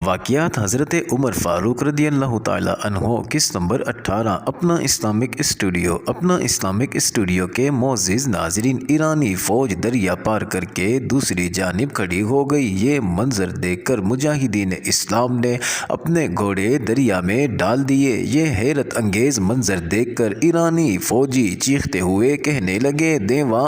واقعات حضرت عمر فاروق رضی اللہ تعالی عنہ قسط نمبر 18 اپنا اسلامک اسٹوڈیو کے معزز ناظرین، ایرانی فوج دریا پار کر کے دوسری جانب کھڑی ہو گئی۔ یہ منظر دیکھ کر مجاہدین اسلام نے اپنے گھوڑے دریا میں ڈال دیے۔ یہ حیرت انگیز منظر دیکھ کر ایرانی فوجی چیختے ہوئے کہنے لگے، دیوا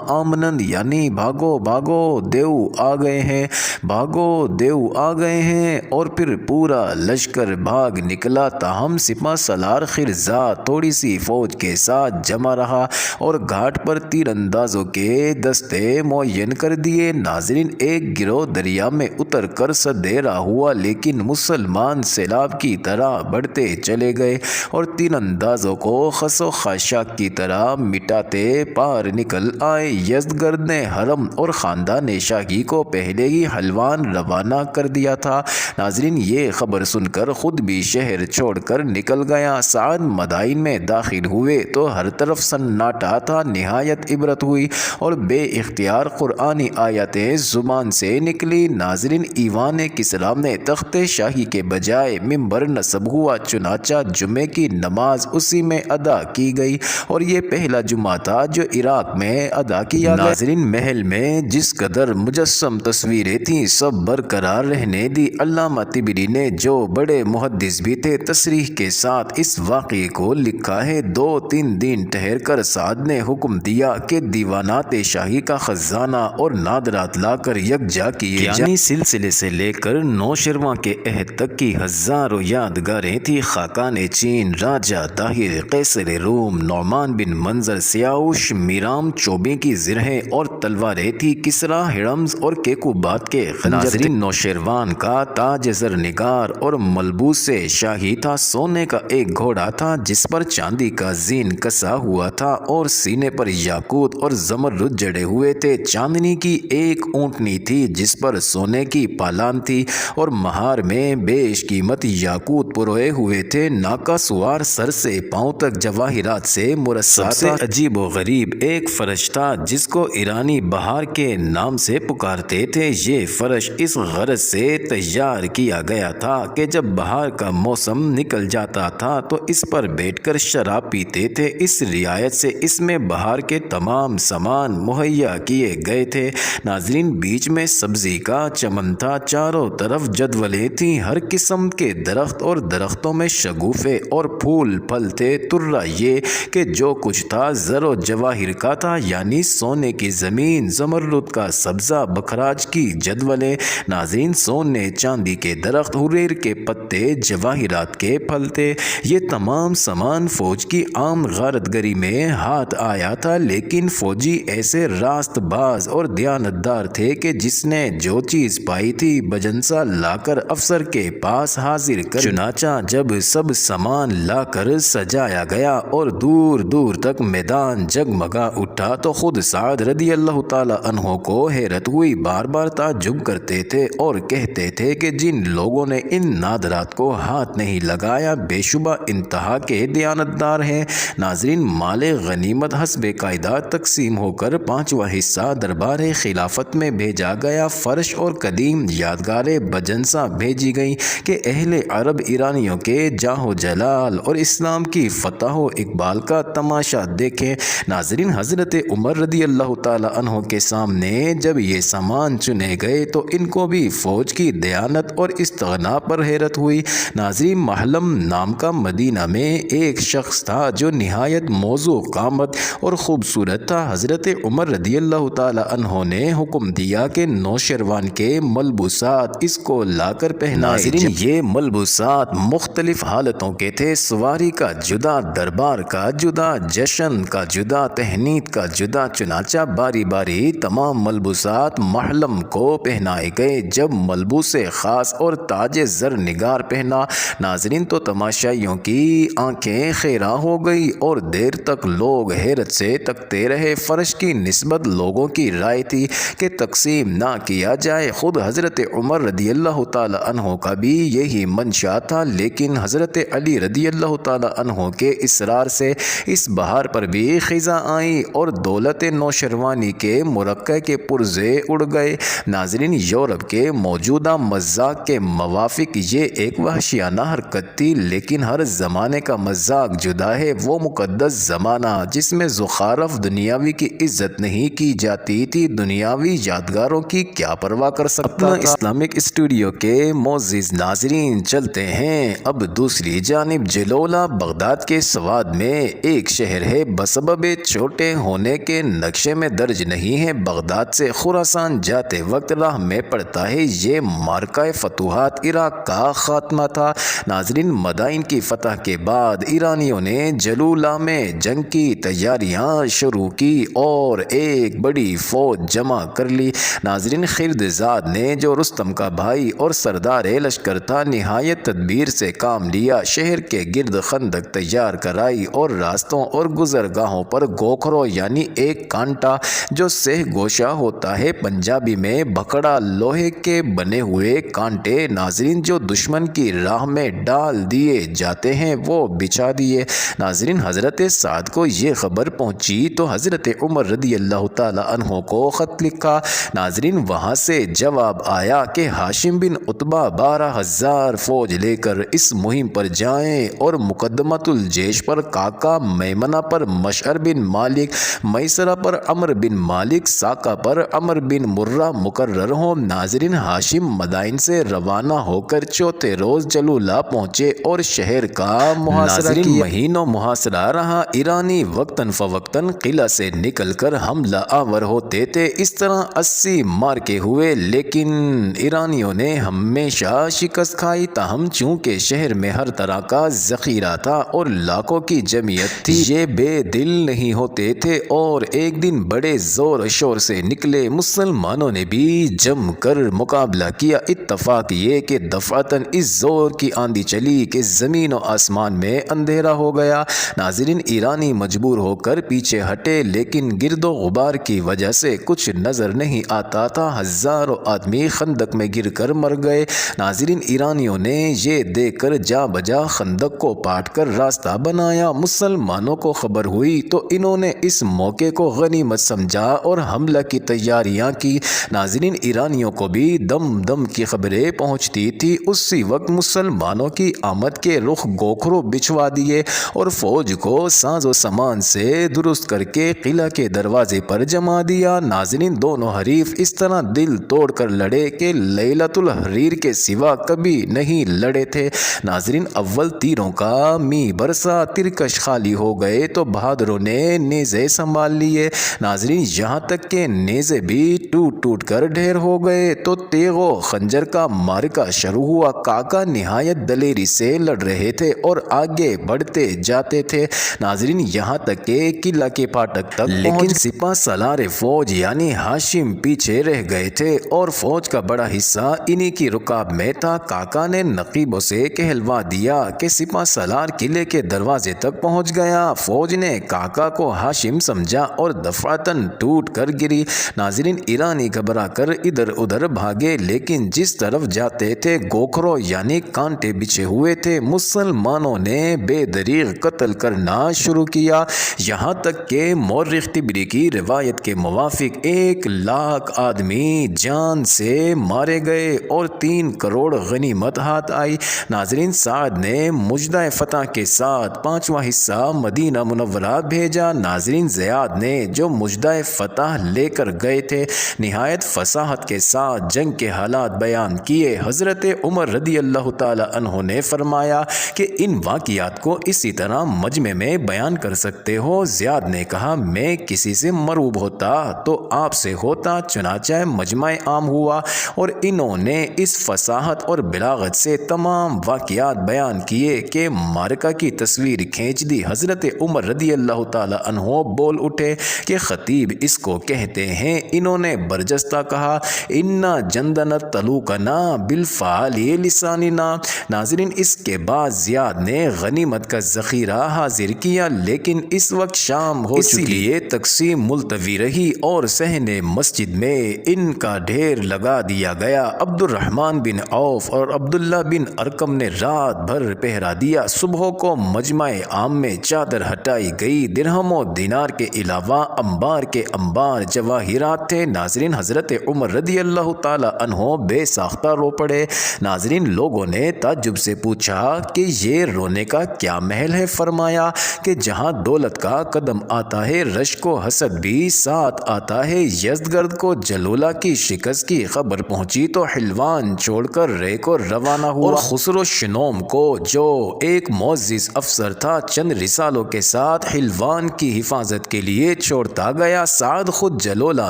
آمنند، یعنی بھاگو بھاگو، دیو آ گئے ہیں، بھاگو دیو آ گئے ہیں۔ اور پھر پورا لشکر بھاگ نکلا، تاہم سپہ سالار خرزا تھوڑی سی فوج کے ساتھ جمع رہا اور گھاٹ پر تیر اندازوں کے دستے معین کر دیے۔ ناظرین، ایک گروہ دریا میں اتر کر سدیرا ہوا، لیکن مسلمان سیلاب کی طرح بڑھتے چلے گئے اور تیر اندازوں کو خس و خاشاک کی طرح مٹاتے پار نکل آئے۔ یزدگرد نے حرم اور خاندان شاہی کو پہلے ہی حلوان روانہ کر دیا تھا۔ ناظرین، یہ خبر سن کر خود بھی شہر چھوڑ کر نکل گیا۔ سعد مدائن میں داخل ہوئے تو ہر طرف سناٹا تھا۔ نہایت عبرت ہوئی اور بے اختیار قرآنی آیتیں زبان سے نکلی۔ ناظرین، ایوان کسریٰ میں تخت شاہی کے بجائے ممبر نصب ہوا، چنانچہ جمعے کی نماز اسی میں ادا کی گئی اور یہ پہلا جمعہ تھا جو عراق میں ادا کیا گیا۔ ناظرین، محل میں جس قدر مجسم تصویریں تھیں سب برقرار رہنے دی۔ علامہ طبری نے، جو بڑے محدث بھی تھے، تصریح کے ساتھ اس واقعے کو لکھا ہے۔ 2-3 دن ٹھہر کر سعد نے حکم دیا کہ دیوانات شاہی کا خزانہ اور نادرات لا کر یکجا کیے جائیں، یعنی سلسلے سے لے کر نوشیروان کے عہد تک کی ہزاروں یادگاریں تھیں۔ خاقان چین، راجہ طاہر، قیصر روم، نعمان بن منظر، سیاوش، میرام چوبے کی زرہیں اور تلواریں تھیں۔ کسریٰ ہرمز اور کیکوبات کے خنجر، نوشیروان کا تاج زر نگار اور ملبوس شاہی تھا۔ سونے کا ایک گھوڑا تھا جس پر چاندی کا زین کسا ہوا تھا اور سینے پر یاقوت اور زمرد جڑے ہوئے تھے۔ چاندنی کی ایک اونٹنی تھی جس پر سونے کی پالان تھی اور مہار میں بیش قیمت یاقوت پروئے ہوئے تھے۔ ناکا سوار سر سے پاؤں تک جواہرات سے مرصع تھا۔ سب سے عجیب و غریب ایک فرش تھا جس کو ایرانی بہار کے نام سے پکارتے تھے۔ یہ فرش اس غرض سے تیار کیا گیا تھا کہ جب بہار کا موسم نکل جاتا تھا تو اس پر بیٹھ کر شراب پیتے تھے۔ اس رعایت سے اس میں بہار کے تمام سامان مہیا کیے گئے تھے۔ ناظرین، بیچ میں سبزی کا چمن تھا، چاروں طرف جدولیں تھیں، ہر قسم کے درخت اور درختوں میں شگوفے اور پھول پھل تھے۔ ترا یہ کہ جو کچھ تھا زر و جواہر کا تھا، یعنی سونے کی زمین، زمرد کا سبزہ، بکھراج کی جدولیں۔ ناظرین، سونے چاندی کے درخت، حریر کے پتے، جواہرات کے پھل تھے۔ یہ تمام سامان فوج کی عام غارت گری میں ہاتھ آیا تھا، لیکن فوجی ایسے راست باز اور دیانتدار تھے کہ جس نے جو چیز پائی تھی بجنسا لا کر افسر کے پاس حاضر کر۔ چنانچہ جب سب سامان لا کر سجایا گیا اور دور دور تک میدان جگمگا اٹھا تو خود سعد رضی اللہ تعالی عنہ کو حیرت ہوئی۔ بار بار تعجب کرتے تھے اور کہتے تھے کہ جن لوگوں نے ان نادرات کو ہاتھ نہیں لگایا بے شبہ انتہا کے دیانتدار ہیں۔ ناظرین، مال غنیمت حسب قاعدہ تقسیم ہو کر 5واں حصہ دربار خلافت میں بھیجا گیا۔ فرش اور قدیم یادگاریں بجنسا بھیجی گئیں کہ اہل عرب ایرانیوں کے جاہ و جلال اور اسلام کی فتح و اقبال کا تماشا دیکھیں۔ ناظرین، حضرت عمر رضی اللہ تعالی عنہ کے سامنے جب یہ سامان چنے گئے تو ان کو بھی فوج کی دیانت اور استغنا پر حیرت ہوئی۔ ناظرین، محلم نام کا مدینہ میں ایک شخص تھا جو نہایت موضوع قامت اور خوبصورت تھا۔ حضرت عمر رضی اللہ تعالی عنہ نے حکم دیا کہ نوشیروان کے ملبوسات اس کو لا کر پہنائے۔ ناظرین، یہ ملبوسات مختلف حالتوں کے تھے، سواری کا جدا، دربار کا جدا، جشن کا جدا، تہنیت کا جدا۔ چنانچہ باری باری تمام ملبوسات محلم کو پہنائے گئے۔ جب ملبوس خاص اور تاج زر نگار پہنا، ناظرین، تو تماشائیوں کی آنکھیں خیرہ ہو گئی اور دیر تک لوگ حیرت سے تکتے رہے۔ فرش کی نسبت لوگوں کی رائے تھی کہ تقسیم نہ کیا جائے۔ خود حضرت عمر رضی اللہ تعالی عنہ کا بھی یہی منشا تھا، لیکن حضرت علی رضی اللہ اللہ تعالی عنہ کے اصرار سے اس بہار پر بھی خزاں آئی اور دولت نوشروانی کے مرقع کے پرزے اڑ گئے۔ ناظرین، یورپ کے موجودہ مذاق کے موافق یہ ایک وحشیانہ حرکت تھی، لیکن ہر زمانے کا مذاق جدا ہے۔ وہ مقدس زمانہ جس میں زخارف دنیاوی کی عزت نہیں کی جاتی تھی، دنیاوی یادگاروں کی کیا پرواہ کر سکتا تھا۔ اسلامک اسٹوڈیو کے معزز ناظرین، چلتے ہیں اب دوسری جانب۔ جلولہ بغداد کے سواد میں ایک شہر ہے، بسبب چھوٹے ہونے کے نقشے میں درج نہیں ہے۔ بغداد سے خراسان جاتے وقت راہ میں پڑتا ہے۔ یہ معرکہ فتوحات عراق کا خاتمہ تھا۔ ناظرین، مدائن کی فتح کے بعد ایرانیوں نے جلولہ میں جنگ کی تیاریاں شروع کی اور ایک بڑی فوج جمع کر لی۔ ناظرین، خردزاد نے جو رستم کا بھائی اور سردار لشکر تھا، نہایت تدبیر سے کام لیا۔ شہر کے گرد خندق تیار کرائی اور راستوں اور گزرگاہوں پر گوکھرو یعنی ایک کانٹا جو سہ گوشہ ہوتا ہے پنجابی میں بھکڑا، لوہے کے بنے ہوئے کانٹے ناظرین جو دشمن کی راہ میں ڈال دیے جاتے ہیں وہ بچھا دیے۔ ناظرین، حضرت سعد کو یہ خبر پہنچی تو حضرت عمر رضی اللہ تعالی عنہ کو خط لکھا۔ ناظرین، وہاں سے جواب آیا کہ ہاشم بن عتبہ 12,000 فوج لے کر اس مہم پر جائیں اور مقدمۃ الجیش پر کاکا، میمنہ پر مشعر بن مالک، میسرہ پر عمر بن مالک، ساکا پر عمر بن مرہ مقرر ہوں۔ ناظرین، ہاشم مدائن سے روانہ ہو کر چوتھے روز جلولہ پہنچے اور شہر کا محاصرہ کیا۔ مہینوں محاصرہ رہا۔ ایرانی وقتاً فوقتاً قلعہ سے نکل کر حملہ آور ہوتے تھے۔ اس طرح 80 مارکے ہوئے، لیکن ایرانیوں نے ہمیشہ شکست کھائی۔ تاہم چونکہ شہر میں ہر طرح کا ذخیرہ تھا اور لاکھوں کی جمعیت تھی، یہ بے دل نہیں ہوتے تھے اور ایک دن بڑے زور و شور سے نکلے۔ مسلمانوں نے بھی جم کر مقابلہ کیا۔ اتفاق یہ کہ دفعتاً اس زور کی آندھی چلی کہ زمین و آسمان میں اندھیرا ہو گیا۔ ناظرین، ایرانی مجبور ہو کر پیچھے ہٹے، لیکن گرد و غبار کی وجہ سے کچھ نظر نہیں آتا تھا۔ ہزاروں آدمی خندق میں گر کر مر گئے۔ ناظرین، ایرانیوں نے یہ دیکھ کر جا بجا خندق کو پاٹ کر راستہ بنایا۔ مسلمانوں کو خبر ہوئی تو انہوں نے اس موقع کو غنیمت سمجھا اور حملہ کی تیاریاں کی۔ ناظرین، ایرانیوں کو بھی دم دم کی خبریں پہنچتی تھی۔ اسی وقت مسلمانوں کی آمد کے رخ گوکھرو بچھوا دیے اور فوج کو ساز و سامان سے درست کر کے قلعہ کے دروازے پر جما دیا۔ ناظرین، دونوں حریف اس طرح دل توڑ کر لڑے کہ لیلۃ الحریر کے سوا کبھی نہیں لڑے تھے۔ ناظرین، اول تیروں کا می برسا، ترکش خالی ہو گئے تو بہادروں نے نیزے سنبھال لیے۔ ناظرین، یہاں تک کہ نیزے بھی ٹوٹ ٹوٹ کر ڈھیر ہو گئے تو تیغ و خنجر کا معرکہ شروع ہوا۔ کاکا نہایت دلیری سے لڑ رہے تھے اور آگے بڑھتے جاتے تھے۔ ناظرین، یہاں تک کہ قلعہ کے پھاٹک تک، لیکن سپہ سالار فوج یعنی ہاشم پیچھے رہ گئے تھے اور فوج کا بڑا حصہ انہی کی رکاب میں تھا۔ کاکا نے نقیبوں سے کہلوا دیا کہ سپہ سالار قلعے کے دروازے تک پہنچ گیا۔ فوج نے کاکا کو ہاشم سمجھا اور دفعتاً ٹوٹ کر گری۔ ناظرین، ایرانی گھبرا کر ادھر ادھر بھاگے، لیکن جس طرف جاتے تھے گوکھرو یعنی کانٹے بچھے ہوئے تھے۔ مسلمانوں نے بے دریغ قتل کرنا شروع کیا، یہاں تک کہ مورخ طبری کی روایت کے موافق 1,00,000 آدمی جان سے مارے گئے اور 3 کروڑ غنیمت ہاتھ آئی۔ ناظرین، سعد نے مجدہ فتح کے ساتھ 5واں حصہ مدینہ منورہ بھیجا۔ ناظرین، زیاد نے جو مجدہ فتح لے کر گئے تھے نہایت فصاحت کے ساتھ جنگ کے حالات بیان کیے۔ حضرت عمر رضی اللہ تعالی عنہ نے فرمایا کہ ان واقعات کو اسی طرح مجمع میں بیان کر سکتے ہو؟ زیاد نے کہا، میں کسی سے مروب ہوتا تو آپ سے ہوتا۔ چنانچہ مجمع عام ہوا اور انہوں نے اس فصاحت اور بلاغت سے تمام واقعات بیان کیے کہ معرکہ کی تصویر کھینچ دی۔ حضرت عمر رضی اللہ تعالی عنہ بول اٹھے کہ خطیب اس کو کہتے ہیں۔ انہوں نے برجستہ کہا، اِنَّا جَنْدَنَا تَلُوقَنَا بِالْفَعَالِ لِسَانِنَا۔ ناظرین، اس کے بعد زیاد نے غنیمت کا ذخیرہ حاضر کیا، لیکن اس وقت شام ہو چکی، اس لیے تقسیم ملتوی رہی اور صحن مسجد میں ان کا ڈھیر لگا دیا گیا۔ عبد الرحمن بن عوف اور عبداللہ بن ارقم نے رات بھر پہرا دیا۔ دیا۔ صبح کو مجمع عام میں چادر ہٹائی گئی، درہم و دینار کے علاوہ انبار کے انبار جواہرات تھے۔ ناظرین، حضرت عمر رضی اللہ تعالی عنہ بے ساختہ رو پڑے۔ ناظرین، لوگوں نے تعجب سے پوچھا کہ یہ رونے کا کیا محل ہے؟ فرمایا کہ جہاں دولت کا قدم آتا ہے رشک و حسد بھی ساتھ آتا ہے۔ یزدگرد کو جلولہ کی شکست کی خبر پہنچی تو حلوان چھوڑ کر رے کو روانہ ہوا، اور خسرو شنوم کو جو ایک معزز افسر تھا چند رسالوں کے ساتھ حلوان کی حفاظت کے لیے چھوڑتا گیا۔ سعد خود جلولہ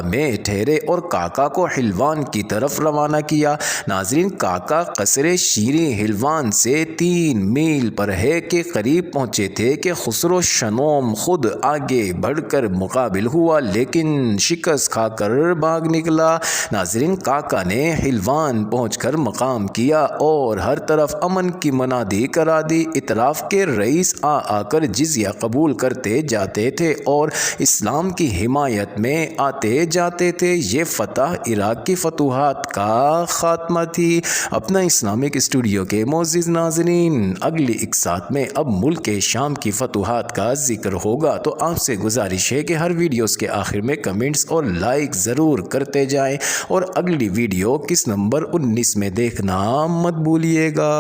میں ٹھہرے اور کاکا کو حلوان کی طرف روانہ کیا۔ ناظرین، کاکا قصر شیریں حلوان سے 3 میل پر ہے کے قریب پہنچے تھے کہ خسرو شنوم خود آگے بڑھ کر مقابل ہوا، لیکن شکست کھا کر بھاگ نکلا۔ ناظرین، کاکا نے حلوان پہنچ کر مقام کیا اور ہر طرف امن کی منادی کرا دی۔ اطراف کے رئیس آ کر جزیہ قبول کرتے جاتے تھے اور اسلام کی حمایت میں آتے جاتے تھے۔ یہ فتح عراق کی فتوحات کا خاتمہ تھی۔ اپنا اسلامک اسٹوڈیو کے معزز ناظرین، اگلی اقساط میں اب ملک شام کی فتوحات کا ذکر ہوگا، تو آپ سے گزارش ہے کہ ہر ویڈیوز کے آخر میں کمنٹس اور لائک ضرور کرتے جائیں، اور اگلی ویڈیو کس نمبر 19 میں دیکھنا مت بھولیے گا۔